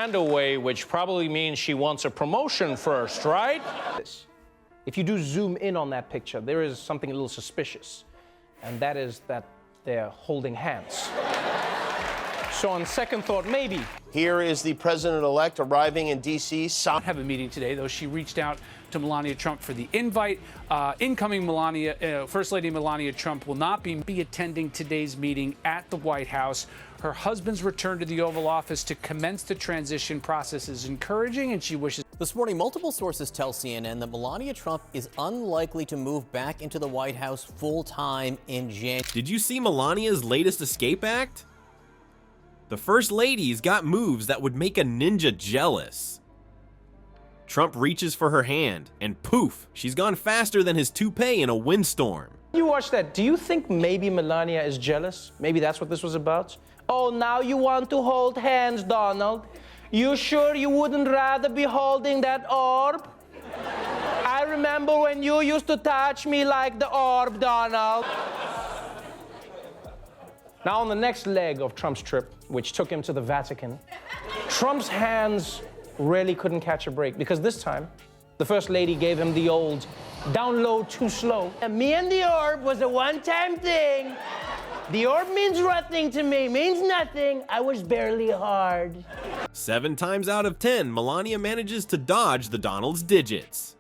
hand away, which probably means she wants a promotion first, right? If you do zoom in on that picture, there is something a little suspicious, and that is that they're holding hands. So on second thought, maybe. Here is the president-elect arriving in D.C. Have a meeting today, though she reached out to Melania Trump for the invite. Incoming First Lady Melania Trump will not be attending today's meeting at the White House. Her husband's return to the Oval Office to commence the transition process is encouraging, and she wishes. This morning, multiple sources tell CNN that Melania Trump is unlikely to move back into the White House full-time in January. Did you see Melania's latest escape act? The First Lady's got moves that would make a ninja jealous. Trump reaches for her hand, and poof, she's gone faster than his toupee in a windstorm. You watch that. Do you think maybe Melania is jealous? Maybe that's what this was about? Oh, now you want to hold hands, Donald? You sure you wouldn't rather be holding that orb? I remember when you used to touch me like the orb, Donald. Now, on the next leg of Trump's trip, which took him to the Vatican, Trump's hands really couldn't catch a break, because this time, the First Lady gave him the old down low, too slow. And me and the orb was a one-time thing. The orb means nothing to me, means nothing. I was barely hard. 7 times out of 10, Melania manages to dodge the Donald's digits.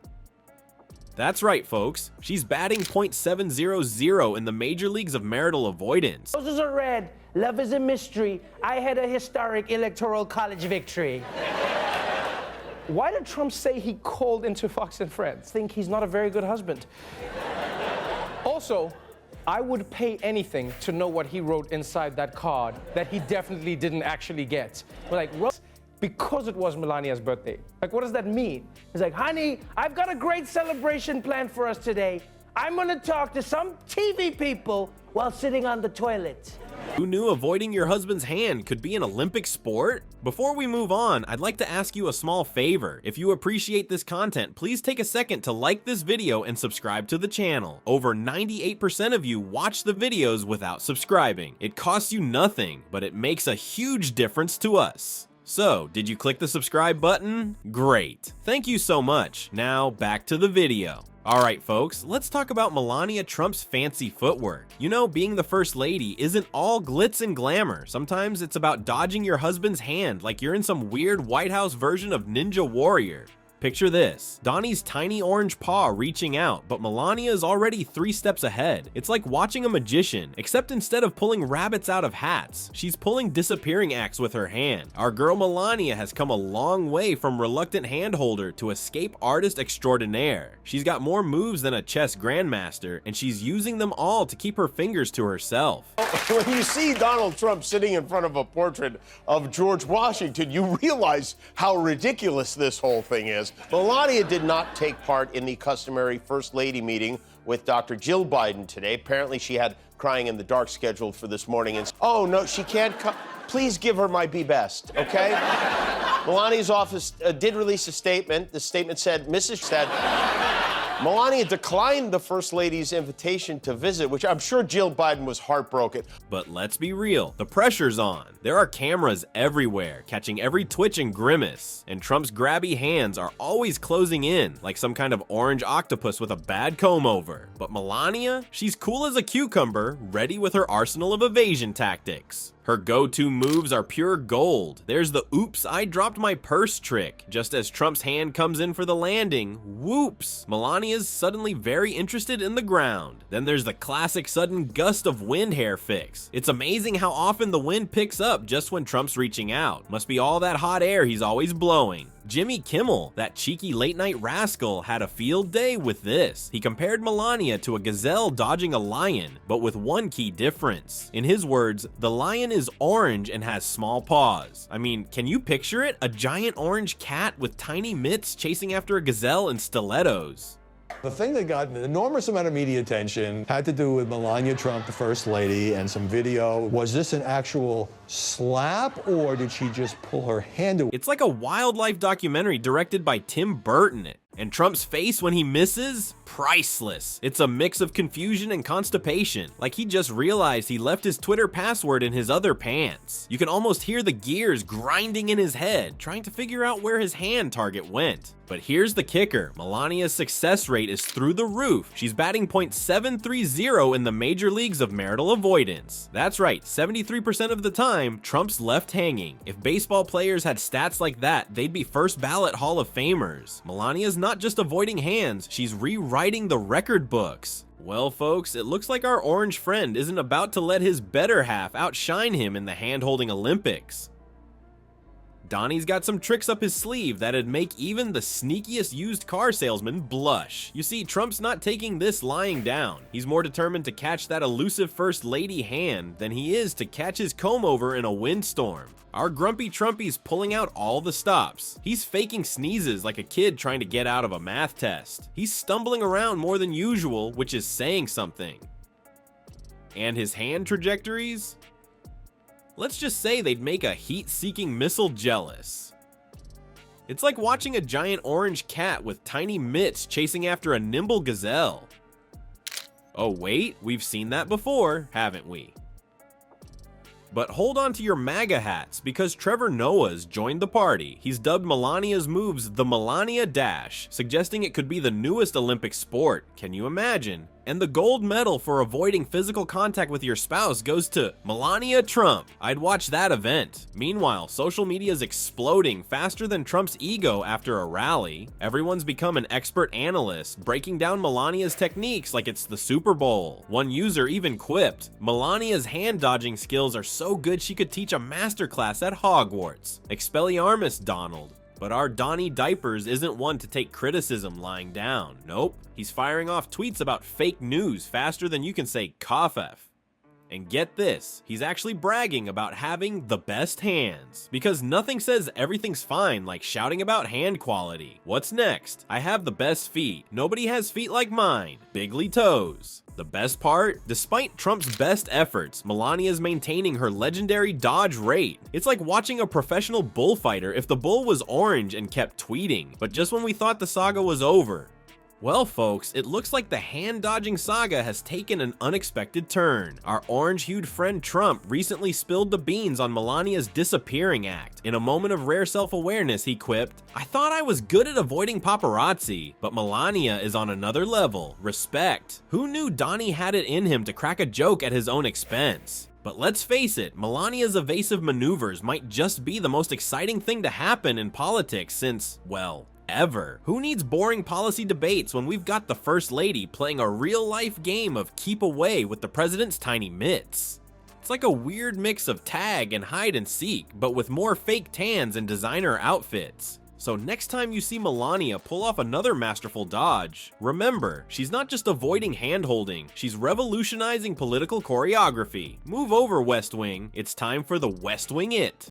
That's right, folks. She's batting .700 in the major leagues of marital avoidance. Roses are red. Love is a mystery. I had a historic electoral college victory. Why did Trump say he called into Fox and Friends? Think he's not a very good husband. Also, I would pay anything to know what he wrote inside that card that he definitely didn't actually get. Like, because it was Melania's birthday. Like, what does that mean? He's like, honey, I've got a great celebration planned for us today. I'm gonna talk to some TV people while sitting on the toilet. Who knew avoiding your husband's hand could be an Olympic sport? Before we move on, I'd like to ask you a small favor. If you appreciate this content, please take a second to like this video and subscribe to the channel. Over 98% of you watch the videos without subscribing. It costs you nothing, but it makes a huge difference to us. So, did you click the subscribe button? Great. Thank you so much. Now, back to the video. Alright folks, let's talk about Melania Trump's fancy footwork. You know, being the First Lady isn't all glitz and glamour. Sometimes it's about dodging your husband's hand like you're in some weird White House version of Ninja Warrior. Picture this, Donnie's tiny orange paw reaching out, but Melania is already 3 steps ahead. It's like watching a magician, except instead of pulling rabbits out of hats, she's pulling disappearing acts with her hand. Our girl Melania has come a long way from reluctant handholder to escape artist extraordinaire. She's got more moves than a chess grandmaster, and she's using them all to keep her fingers to herself. When you see Donald Trump sitting in front of a portrait of George Washington, you realize how ridiculous this whole thing is. Melania did not take part in the customary First Lady meeting with Dr. Jill Biden today. Apparently, she had crying in the dark scheduled for this morning. And oh, no, she can't come. Please give her my be best, okay? Melania's office did release a statement. The statement said, Melania declined the First Lady's invitation to visit, which I'm sure Jill Biden was heartbroken. But let's be real, the pressure's on. There are cameras everywhere, catching every twitch and grimace, and Trump's grabby hands are always closing in, like some kind of orange octopus with a bad comb-over. But Melania? She's cool as a cucumber, ready with her arsenal of evasion tactics. Her go-to moves are pure gold. There's the oops, I dropped my purse trick. Just as Trump's hand comes in for the landing, whoops, Melania's suddenly very interested in the ground. Then there's the classic sudden gust of wind hair fix. It's amazing how often the wind picks up just when Trump's reaching out. Must be all that hot air he's always blowing. Jimmy Kimmel, that cheeky late-night rascal, had a field day with this. He compared Melania to a gazelle dodging a lion, but with one key difference. In his words, the lion is orange and has small paws. I mean, can you picture it? A giant orange cat with tiny mitts chasing after a gazelle in stilettos. The thing that got an enormous amount of media attention had to do with Melania Trump, the First Lady, and some video. Was this an actual slap, or did she just pull her hand away? It's like a wildlife documentary directed by Tim Burton. And Trump's face when he misses? priceless. It's a mix of confusion and constipation, like he just realized he left his Twitter password in his other pants. You can almost hear the gears grinding in his head, trying to figure out where his hand target went. But here's the kicker. Melania's success rate is through the roof. She's batting .730 in the major leagues of marital avoidance. That's right, 73% of the time, Trump's left hanging. If baseball players had stats like that, they'd be first ballot Hall of Famers. Melania's not just avoiding hands, she's rewriting the record books. Well, folks, it looks like our orange friend isn't about to let his better half outshine him in the hand-holding Olympics. Donnie's got some tricks up his sleeve that'd make even the sneakiest used car salesman blush. You see, Trump's not taking this lying down. He's more determined to catch that elusive first lady hand than he is to catch his comb over in a windstorm. Our grumpy Trumpy's pulling out all the stops. He's faking sneezes like a kid trying to get out of a math test. He's stumbling around more than usual, which is saying something. And his hand trajectories? Let's just say they'd make a heat-seeking missile jealous. It's like watching a giant orange cat with tiny mitts chasing after a nimble gazelle. Oh wait, we've seen that before, haven't we? But hold on to your MAGA hats, because Trevor Noah's joined the party. He's dubbed Melania's moves the Melania Dash, suggesting it could be the newest Olympic sport. Can you imagine? And the gold medal for avoiding physical contact with your spouse goes to Melania Trump. I'd watch that event. Meanwhile, social media is exploding faster than Trump's ego after a rally. Everyone's become an expert analyst, breaking down Melania's techniques like it's the Super Bowl. One user even quipped, Melania's hand dodging skills are so good she could teach a masterclass at Hogwarts. Expelliarmus, Donald. But our Donnie Diapers isn't one to take criticism lying down. Nope, he's firing off tweets about fake news faster than you can say cough-f. And get this, he's actually bragging about having the best hands. Because nothing says everything's fine like shouting about hand quality. What's next? I have the best feet. Nobody has feet like mine. Bigly toes. The best part? Despite Trump's best efforts, Melania's maintaining her legendary dodge rate. It's like watching a professional bullfighter if the bull was orange and kept tweeting. But just when we thought the saga was over. Well, folks, it looks like the hand-dodging saga has taken an unexpected turn. Our orange-hued friend Trump recently spilled the beans on Melania's disappearing act. In a moment of rare self-awareness, he quipped, "I thought I was good at avoiding paparazzi, but Melania is on another level. Respect." Who knew Donnie had it in him to crack a joke at his own expense? But let's face it, Melania's evasive maneuvers might just be the most exciting thing to happen in politics since, well, ever. Who needs boring policy debates when we've got the First Lady playing a real-life game of keep away with the president's tiny mitts? It's like a weird mix of tag and hide and seek, but with more fake tans and designer outfits. So next time you see Melania pull off another masterful dodge, remember, she's not just avoiding hand-holding, she's revolutionizing political choreography. Move over, West Wing. It's time for the West Wing It.